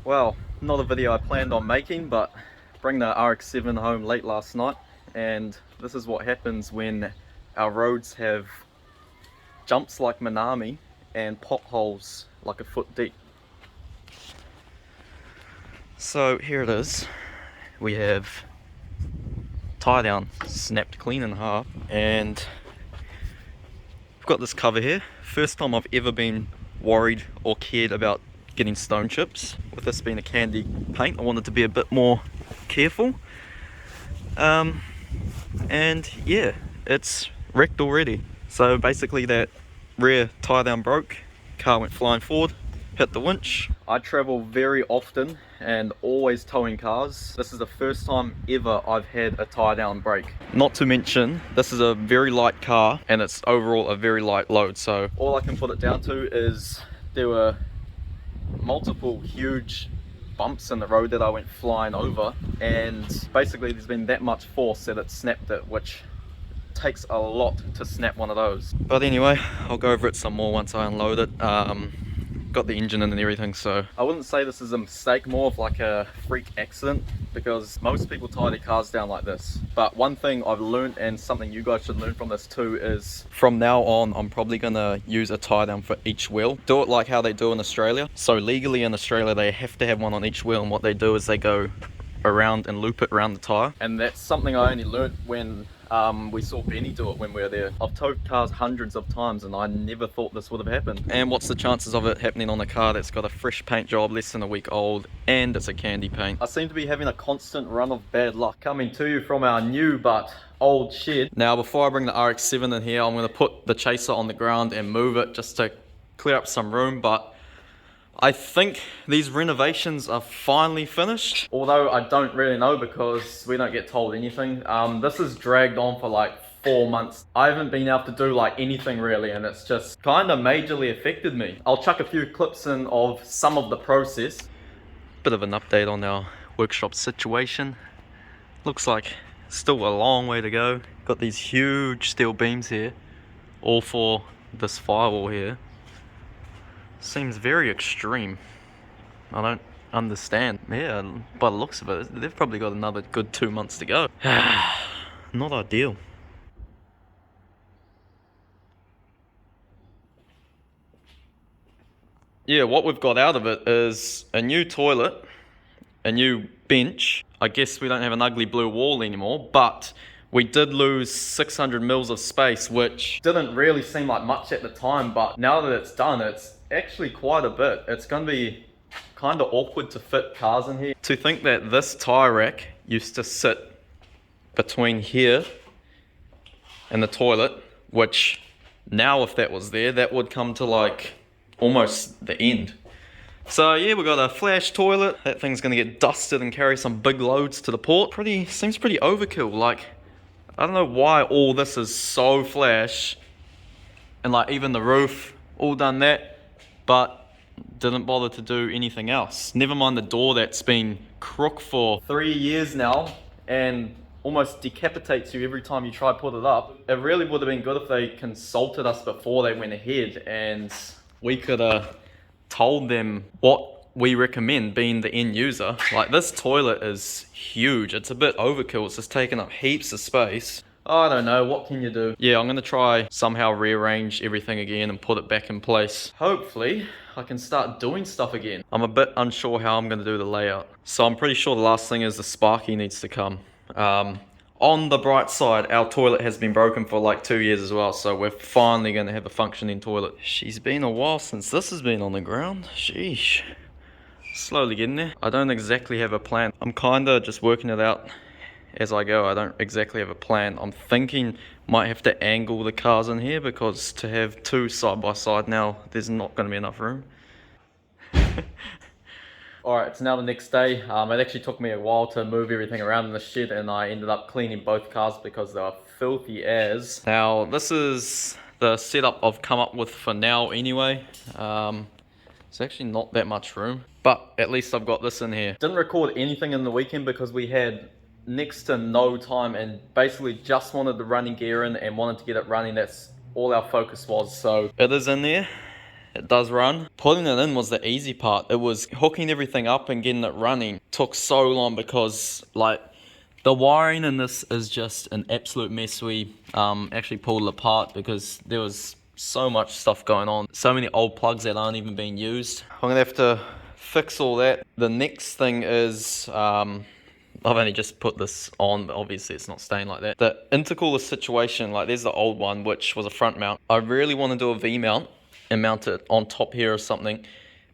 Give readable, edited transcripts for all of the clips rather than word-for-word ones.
Well, not a video I planned on making, but bring the RX-7 home late last night, and this is what happens when our roads have jumps like Minami and potholes like a foot deep. So here it is. We have tie down snapped clean in half, and we've got this cover here. First time I've ever been worried or cared about getting stone chips. With this being a candy paint, I wanted to be a bit more careful. And yeah, it's wrecked already. So basically that rear tie down broke, car went flying forward, hit the winch. I travel very often and always towing cars. This is the first time ever I've had a tie down break. Not to mention, this is a very light car and it's overall a very light load. So all I can put it down to is there were multiple huge bumps in the road that I went flying over, and basically there's been that much force that it snapped it, which takes a lot to snap one of those. But anyway, I'll go over it some more once I unload it. Got the engine in and everything, so I wouldn't say this is a mistake, more of like a freak accident, because most people tie their cars down like this. But one thing I've learned, and something you guys should learn from this too, is from now on I'm probably gonna use a tie down for each wheel. Do it like how they do in Australia. So legally in Australia they have to have one on each wheel, and what they do is they go around and loop it around the tire, and that's something I only learnt when we saw Benny do it when we were there. I've towed cars hundreds of times and I never thought this would have happened. And what's the chances of it happening on a car that's got a fresh paint job, less than a week old, and it's a candy paint? I seem to be having a constant run of bad luck. Coming to you from our new but old shed. Now before I bring the RX-7 in here, I'm going to put the Chaser on the ground and move it just to clear up some room, but I think these renovations are finally finished, although I don't really know because we don't get told anything. This has dragged on for like 4 months. I haven't been able to do like anything really, and it's just kind of majorly affected me. I'll chuck a few clips in of some of the process. Bit of an update on our workshop situation. Looks like still a long way to go. Got these huge steel beams here, all for this firewall here. Seems very extreme. I don't understand. Yeah, by the looks of it, they've probably got another good 2 months to go. Not ideal. Yeah, what we've got out of it is a new toilet, a new bench. I guess we don't have an ugly blue wall anymore, but we did lose 600 mils of space, which didn't really seem like much at the time, but now that it's done, it's actually quite a bit. It's going to be kind of awkward to fit cars in here. To think that this tire rack used to sit between here and the toilet, which now if that was there, that would come to like almost the end. So yeah, we've got a flash toilet. That thing's going to get dusted and carry some big loads to the port. Seems pretty overkill. Like, I don't know why all this is so flash, and like even the roof, all done that, but didn't bother to do anything else. Never mind the door that's been crook for 3 years now and almost decapitates you every time you try to put it up. It really would have been good if they consulted us before they went ahead, and we could have told them what we recommend, being the end user. Like, this toilet is huge. It's a bit overkill. It's just taking up heaps of space. I don't know, what can you do? Yeah, I'm gonna try somehow rearrange everything again and put it back in place. Hopefully, I can start doing stuff again. I'm a bit unsure how I'm gonna do the layout. So I'm pretty sure the last thing is the sparky needs to come. On the bright side, our toilet has been broken for like 2 years as well, so we're finally gonna have a functioning toilet. She's been a while since this has been on the ground. Sheesh. Slowly getting there. I don't exactly have a plan. I'm kinda just working it out as I go. I don't exactly have a plan. I'm thinking might have to angle the cars in here, because to have two side by side now, there's not going to be enough room. Alright, it's now the next day. It actually took me a while to move everything around in the shed, and I ended up cleaning both cars because they were filthy as. Now, this is the setup I've come up with for now anyway. It's actually not that much room, but at least I've got this in here. Didn't record anything in the weekend because we had next to no time and basically just wanted the running gear in and wanted to get it running. That's all our focus was. So it is in there, it does run. Putting it in was the easy part. It was hooking everything up and getting it running took so long because like the wiring in this is just an absolute mess. We actually pulled it apart because there was so much stuff going on. So many old plugs that aren't even being used. I'm gonna have to fix all that. The next thing is, I've only just put this on, but obviously it's not staying like that. The intercooler situation, like there's the old one, which was a front mount. I really want to do a V-mount and mount it on top here or something.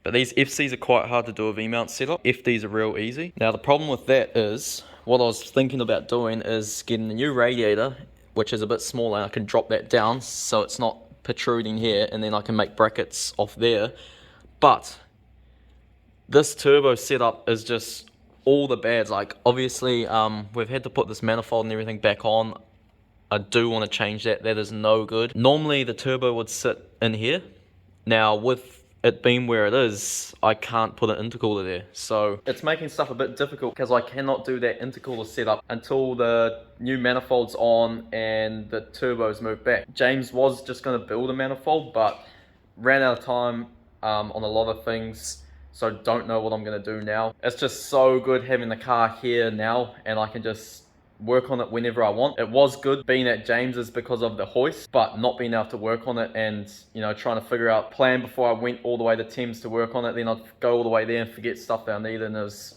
But these FCs are quite hard to do a V-mount setup. FDs are real easy. Now the problem with that is, what I was thinking about doing is getting a new radiator, which is a bit smaller, and I can drop that down so it's not protruding here, and then I can make brackets off there. But this turbo setup is just all the bad. Like obviously we've had to put this manifold and everything back on. I do want to change that. That is no good. Normally the turbo would sit in here. Now with it being where it is, I can't put an intercooler there. So it's making stuff a bit difficult because I cannot do that intercooler setup until the new manifold's on and the turbos move back. James was just going to build a manifold, but ran out of time on a lot of things. So don't know what I'm going to do now. It's just so good having the car here now, and I can just work on it whenever I want. It was good being at James's because of the hoist, but not being able to work on it and, you know, trying to figure out plan before I went all the way to Thames to work on it. Then I'd go all the way there and forget stuff that I needed, and it was,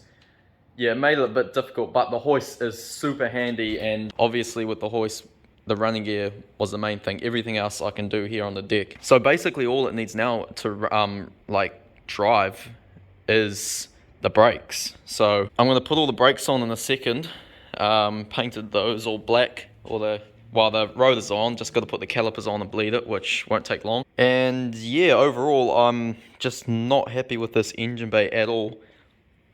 yeah, it made it a bit difficult. But the hoist is super handy, and obviously with the hoist, the running gear was the main thing. Everything else I can do here on the deck. So basically all it needs now to like drive is the brakes. So I'm going to put all the brakes on in a second. Painted those all black, while the rotor's on, just got to put the calipers on and bleed it, which won't take long. And yeah, overall I'm just not happy with this engine bay at all,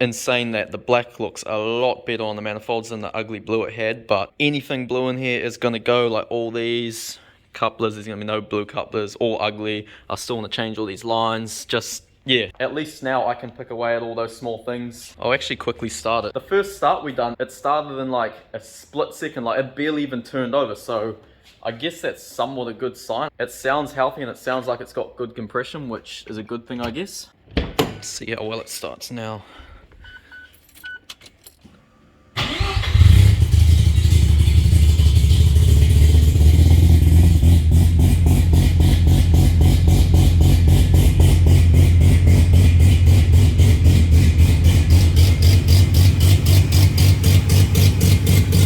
in saying that the black looks a lot better on the manifolds than the ugly blue it had. But anything blue in here is going to go, like all these couplers, there's going to be no blue couplers, all ugly. I still want to change all these lines. Just yeah, at least now I can pick away at all those small things. I'll actually quickly start it. The first start we done, it started in like a split second, like it barely even turned over. So I guess that's somewhat a good sign. It sounds healthy and it sounds like it's got good compression, which is a good thing, I guess. Let's see how well it starts now.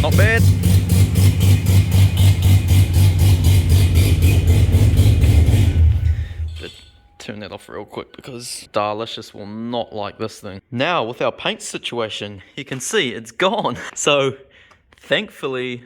Not bad. But turn that off real quick because Darlicious will not like this thing. Now with our paint situation, you can see it's gone. So thankfully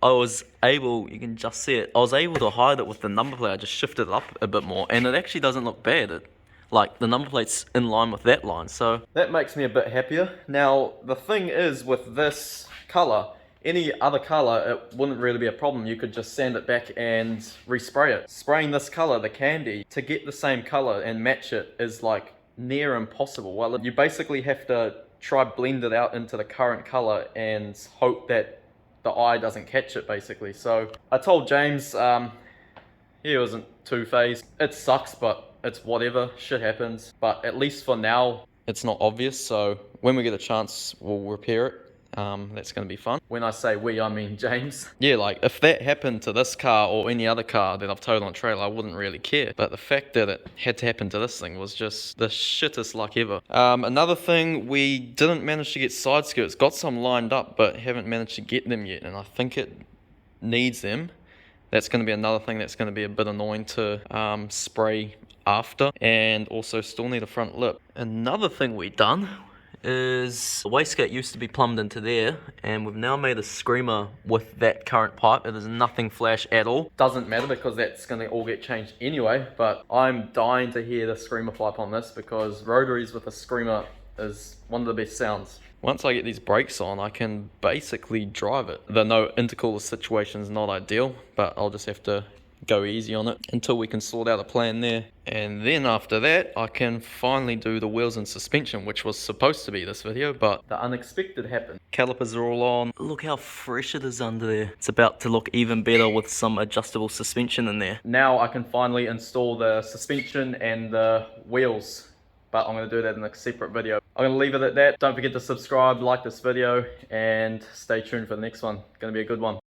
I was able, you can just see it, I was able to hide it with the number plate. I just shifted it up a bit more and it actually doesn't look bad. Like the number plate's in line with that line, so that makes me a bit happier. Now the thing is with this color, any other color, it wouldn't really be a problem. You could just sand it back and respray it. Spraying this color, the candy, to get the same color and match it is like near impossible. Well, you basically have to try blend it out into the current color and hope that the eye doesn't catch it, basically. So I told James, he wasn't too phased. It sucks, but it's whatever, shit happens. But at least for now, it's not obvious. So when we get a chance, we'll repair it. That's going to be fun. When I say we, I mean James. Yeah, like if that happened to this car or any other car that I've towed on trailer, I wouldn't really care. But the fact that it had to happen to this thing was just the shittest luck ever. Another thing, we didn't manage to get side skirts. Got some lined up, but haven't managed to get them yet. And I think it needs them. That's going to be another thing that's going to be a bit annoying to spray after. And also still need a front lip. Another thing we done is the wastegate used to be plumbed into there, and we've now made a screamer with that current pipe. It is nothing flash at all. Doesn't matter because that's going to all get changed anyway, but I'm dying to hear the screamer pipe on this because rotaries with a screamer is one of the best sounds. Once I get these brakes on, I can basically drive it. The no intercooler situation is not ideal, but I'll just have to go easy on it until we can sort out a plan there. And then after that, I can finally do the wheels and suspension, which was supposed to be this video, but the unexpected happened. Calipers are all on. Look how fresh it is under there. It's about to look even better with some adjustable suspension in there. Now I can finally install the suspension and the wheels, but I'm going to do that in a separate video. I'm going to leave it at that. Don't forget to subscribe, like this video, and stay tuned for the next one. It's going to be a good one.